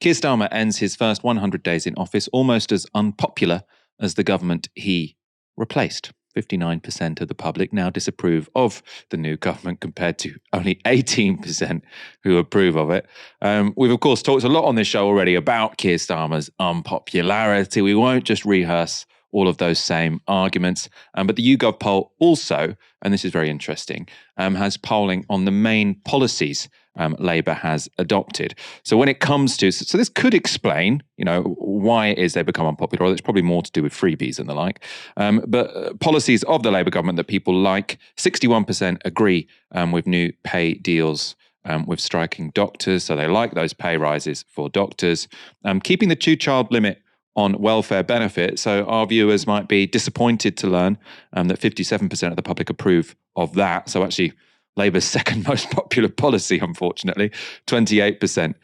Keir Starmer ends his first 100 days in office almost as unpopular as the government he replaced. 59% of the public now disapprove of the new government compared to only 18% who approve of it. We've, of course, talked a lot on this show already about Keir Starmer's unpopularity. We won't just rehearse all of those same arguments. But the YouGov poll also, and this is very interesting, has polling on the main policies Labour has adopted. So when it comes to, so this could explain, why it is they become unpopular, or it's probably more to do with freebies and the like. But policies of the Labour government that people like, 61% agree with new pay deals with striking doctors. So they like those pay rises for doctors. Keeping the 2-child limit on welfare benefit. So our viewers might be disappointed to learn that 57% of the public approve of that. So actually, Labour's second most popular policy, unfortunately, 28%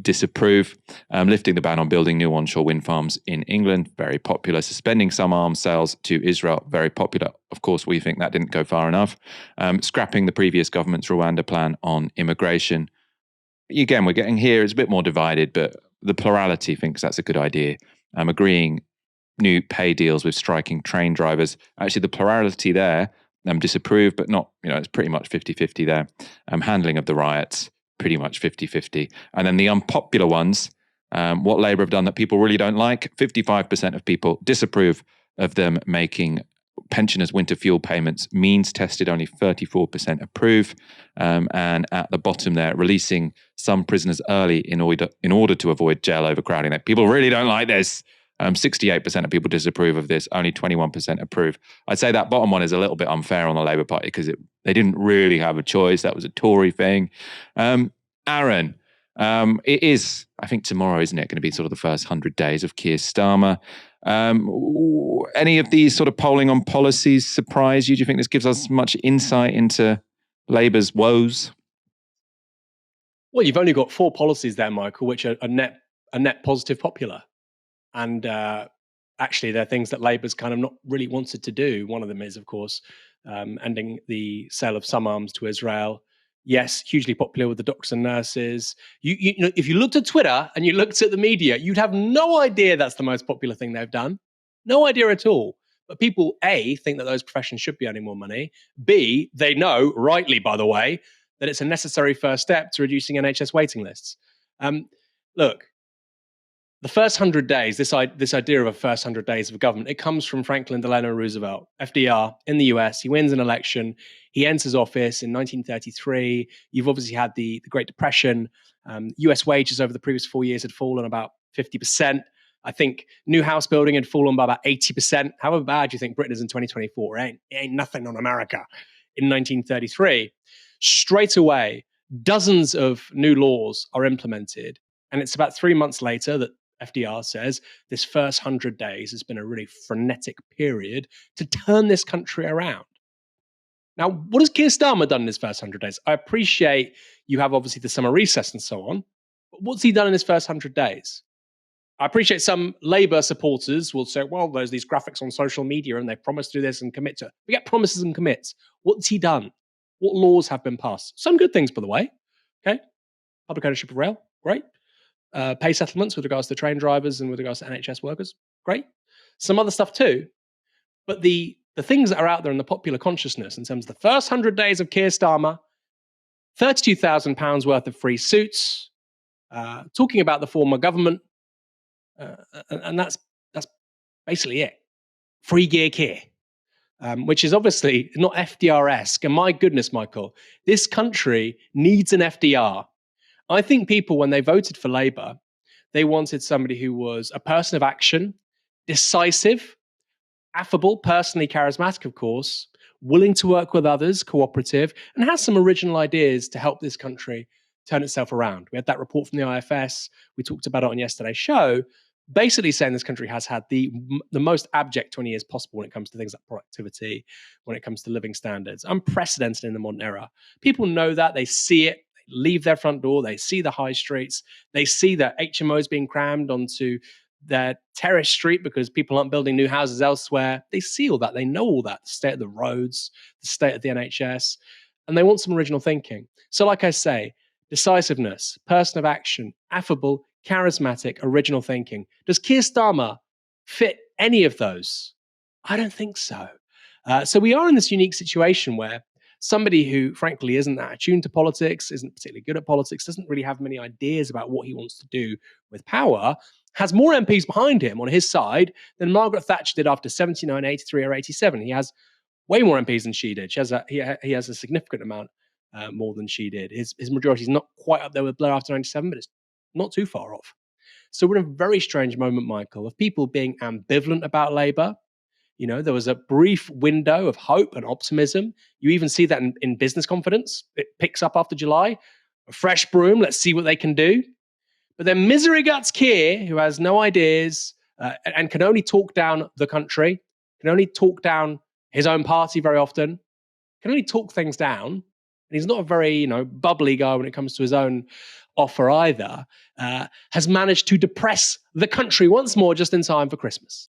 disapprove. Lifting the ban on building new onshore wind farms in England, very popular. Suspending some arms sales to Israel, very popular. Of course, we think that didn't go far enough. Scrapping the previous government's Rwanda plan on immigration. Again, we're getting here, it's a bit more divided, but the plurality thinks that's a good idea. Agreeing new pay deals with striking train drivers. Actually, the plurality there disapprove, but not, it's pretty much 50-50 there. Handling of the riots, pretty much 50-50. And then the unpopular ones, what Labour have done that people really don't like, 55% of people disapprove of them making pensioners' winter fuel payments means tested, only 34% approve. And at the bottom there, releasing some prisoners early in order to avoid jail overcrowding. People really don't like this. 68% of people disapprove of this, only 21% approve. I'd say that bottom one is a little bit unfair on the Labour Party because they didn't really have a choice. That was a Tory thing. Aaron, it is, I think tomorrow, isn't it, going to be sort of the first 100 days of Keir Starmer. Any of these sort of polling on policies surprise you? Do you think this gives us much insight into Labour's woes? Well, you've only got 4 policies there, Michael, which are net positive popular. And actually, they're things that Labour's kind of not really wanted to do. One of them is, of course, ending the sale of some arms to Israel. Yes, hugely popular with the doctors and nurses. You know, if you looked at Twitter and you looked at the media, you'd have no idea that's the most popular thing they've done. No idea at all. But people, A, think that those professions should be earning more money. B, they know, rightly, by the way, that it's a necessary first step to reducing NHS waiting lists. Look, the first 100 days, this idea of a first 100 days of government, it comes from Franklin Delano Roosevelt, FDR, in the US. He wins an election. He enters office in 1933. You've obviously had the Great Depression. US wages over the previous 4 years had fallen about 50%. I think new house building had fallen by about 80%. However bad you think Britain is in 2024, it ain't nothing on America. In 1933, straight away, dozens of new laws are implemented. And it's about 3 months later that FDR says this first 100 days has been a really frenetic period to turn this country around. Now, what has Keir Starmer done in his first 100 days? I appreciate you have obviously the summer recess and so on, but what's he done in his first 100 days? I appreciate some Labour supporters will say, well, there's these graphics on social media and they promise to do this and commit to it. We get promises and commits. What's he done? What laws have been passed? Some good things, by the way. Okay. Public ownership of rail, great. Pay settlements with regards to train drivers and with regards to NHS workers, great. Some other stuff too. But the things that are out there in the popular consciousness in terms of the first 100 days of Keir Starmer, £32,000 worth of free suits, talking about the former government, and that's basically it. Free gear Keir, which is obviously not FDR-esque. And my goodness, Michael, this country needs an FDR. I think people, when they voted for Labour, they wanted somebody who was a person of action, decisive, affable, personally charismatic, of course, willing to work with others, cooperative, and has some original ideas to help this country turn itself around. We had that report from the IFS. We talked about it on yesterday's show, basically saying this country has had the most abject 20 years possible when it comes to things like productivity, when it comes to living standards, unprecedented in the modern era. People know that, they see it. Leave their front door, they see the high streets, they see that HMOs being crammed onto their terrace street because people aren't building new houses elsewhere. They see all that, they know all that, the state of the roads, the state of the NHS, and they want some original thinking. So like I say, decisiveness, person of action, affable, charismatic, original thinking. Does Keir Starmer fit any of those? I don't think so. So we are in this unique situation where somebody who, frankly, isn't that attuned to politics, isn't particularly good at politics, doesn't really have many ideas about what he wants to do with power, has more MPs behind him on his side than Margaret Thatcher did after 79, 83, or 87. He has way more MPs than she did. He has a significant amount more than she did. His majority is not quite up there with Blair after 97, but it's not too far off. So we're in a very strange moment, Michael, of people being ambivalent about Labour. You know, there was a brief window of hope and optimism. You even see that in business confidence. It picks up after July. A fresh broom, let's see what they can do. But then misery guts Keir, who has no ideas and can only talk down the country, can only talk down his own party very often, can only talk things down. And he's not a very, bubbly guy when it comes to his own offer either, has managed to depress the country once more just in time for Christmas.